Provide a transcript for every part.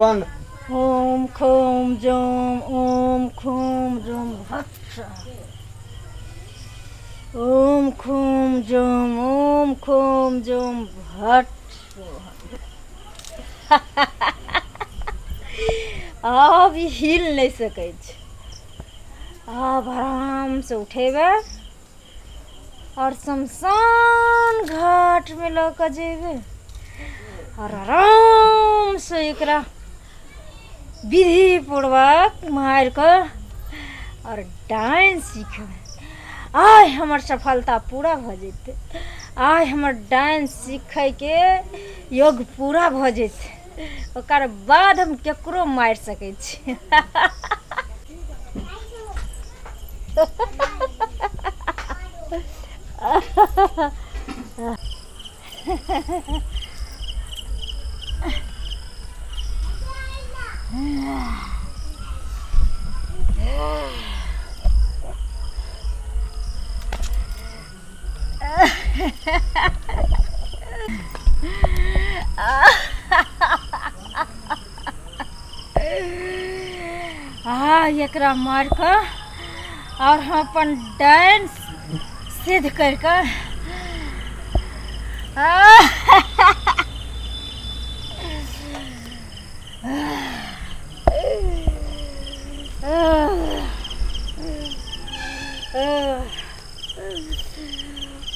बंद। ओम खूम जोम ओम खूम जोम भट। ओम खूम जोम भट। अब हिल नहीं सकै छै। अब आराम से उठेबे और शमशान घाट में लऽ जेबे और आराम से एकरा विधि पूर्वक मार कर और डांस सीखबे। आइ हमर सफलता पूरा भ जेतै। आइ हमर डांस सीखै के योग पूरा भ जेतै। ओकर बाद हम केकरो मारि सकै छी। एकरा मार कर और हम अपन डांस सिद्ध कर कर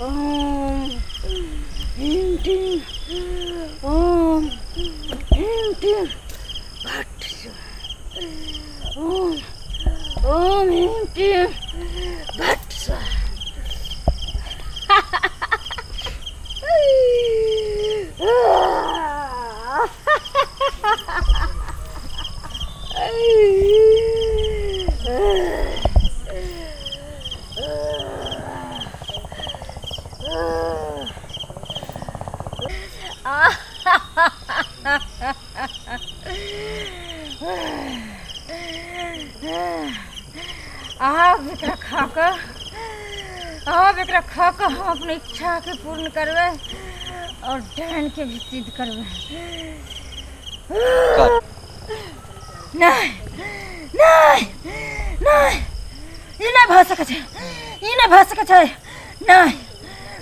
ओम ह्रीं ह्रीं ओम ह्रीं ह्रीं भट। ओम ह्रीं ह्रीं भट। अब एकरा खा कर हम अपनी इच्छा के पूर्ण करबे और डायन के भी सिद्ध करबे। नहीं नहीं नहीं, ई नहीं भ सकै छै, ई नहीं भ सकै छै। नहीं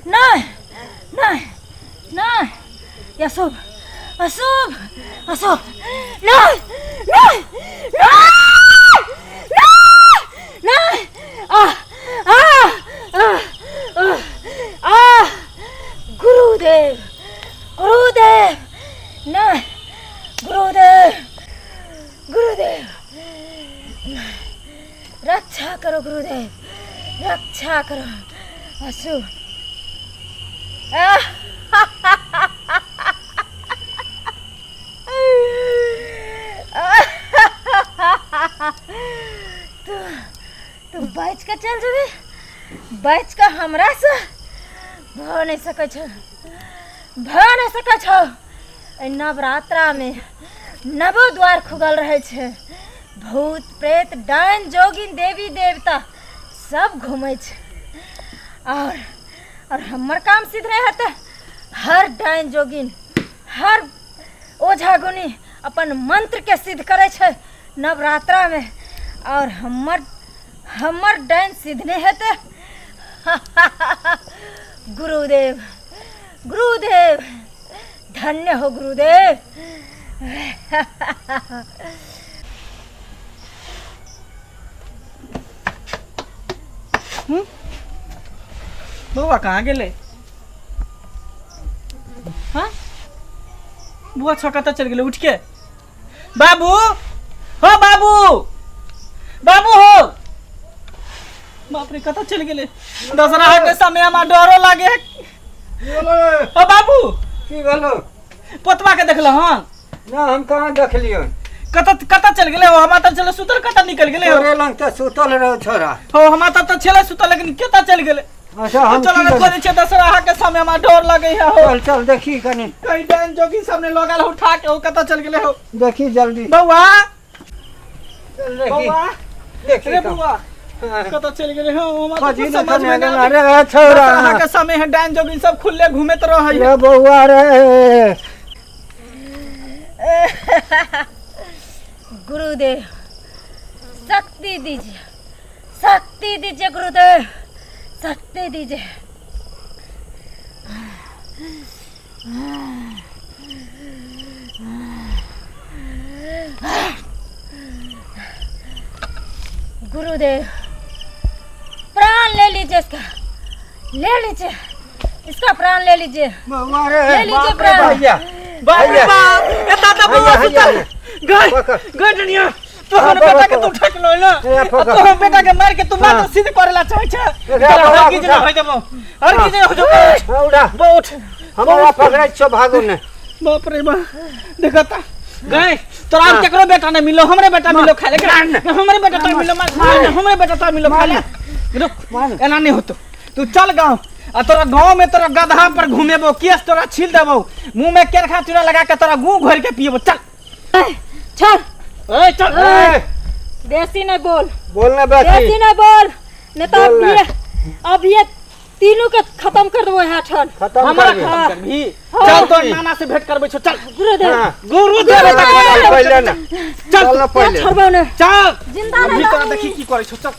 नहीं नहीं नहीं, अशुभ अशुभ अशुभ। नहीं नहीं नहीं नहीं। गुरुदेव गुरुदेव नहीं, गुरुदेव गुरुदेव रक्षा करो, गुरुदेव रक्षा करो। अशुभ तू बच के चल जेबे, बच के हमरा से भ नहीं सकै छ, भ नहीं सकै छ। नवरात्रा में नवो द्वार खुगल रहे छे। भूत प्रेत डायन जोगिन देवी देवता सब घूमे छे और हमर काम सिद्ध नहीं होता। हर डायन जोगिन हर ओझा गुनी अपन मंत्र के सिद्ध करे छे नवरात्रा में, और हमर डायन सिद्ध नहीं होते। गुरुदेव गुरुदेव धन्य हो गुरुदेव। बउआ कहाँ गेले? हाँ बुआ छकता चल गेले उठ के। बाबू हो बाबू, बाबू हो। बाप रे कता चल गेले। दशहरा के समय हमारा डरो लागे। ओ बाबू की भेलो? पोतवा के देखल हन? ना हम कहाँ देखलियो। कता कता चल गेले हो? हमार त चले सुतल कता निकल गेले हो? तोरे लंग त सुतल रहो छोरा। हो हमार त चले सुतल लेकिन केता चल गेले। अच्छा हम चलो ना कोने छे दशहरा के समय हमार डर लागे है हो। चल चल देखी कनी। कई डायन जोगी सामने लगल हो उठा के हो कता चल गेले हो? देखी जल्दी। बउआ चल देखी। बउआ देखी रे बउआ कता चल गेले हो? हमार खोजी तो न समझ में कने ना रे छोरा। दशहरा के समय है डायन जोगी सब खुले घूमे तो रह है। रे बउआ रे गुरुदेव शक्ति दीजिए, शक्ति दीजिए गुरुदेव, शक्ति दीजिए। गुरुदेव प्राण ले लीजिए, इसका ले लीजिए, इसका प्राण ले लीजिए, ले लीजिए प्राण। भैया बाप रे बाप, ए दादा बुआ सुतल गए गए दुनिया। तो हमर बेटा के तू ठक लो ना, तो हम बेटा के मार के तू मार सीधे करेला चाहे छे। हर की जगह हो देबो, हर की जगह हो जाबो। उड़ा बहुत हमरा पकड़ै छ भागो ने। बाप रे बाप, देखता गए तोरा केकरो बेटा नहीं मिलो, हमरे बेटा मिलो खाले के, हमरे बेटा तो मिलो, हमरे बेटा तो मिलो खाले। रुक एना नहीं होतो, तू चल गांव आ तोरा गांव में तोरा गधा पर घूमेबो, केस तोरा छील देबो, मुंह में केरखा चूड़ा लगा के तोरा गू घोर के पिएबो। चल चल ए चल देसी नहीं बोल, बोलने बाकी देसी नहीं बोल, नहीं तो अब ये तीनों के खत्म कर देबो यहाँ छन। खत्म हमरा कर खत्म कर भी। चल तो नाना से भेंट करबै छो। चल गुरुदेव गुरुदेव बेटा पहले ना चल ना पहले छोड़बो ने, चल जिंदा अभी नहीं तोरा लागी। देखी की करै छो। चल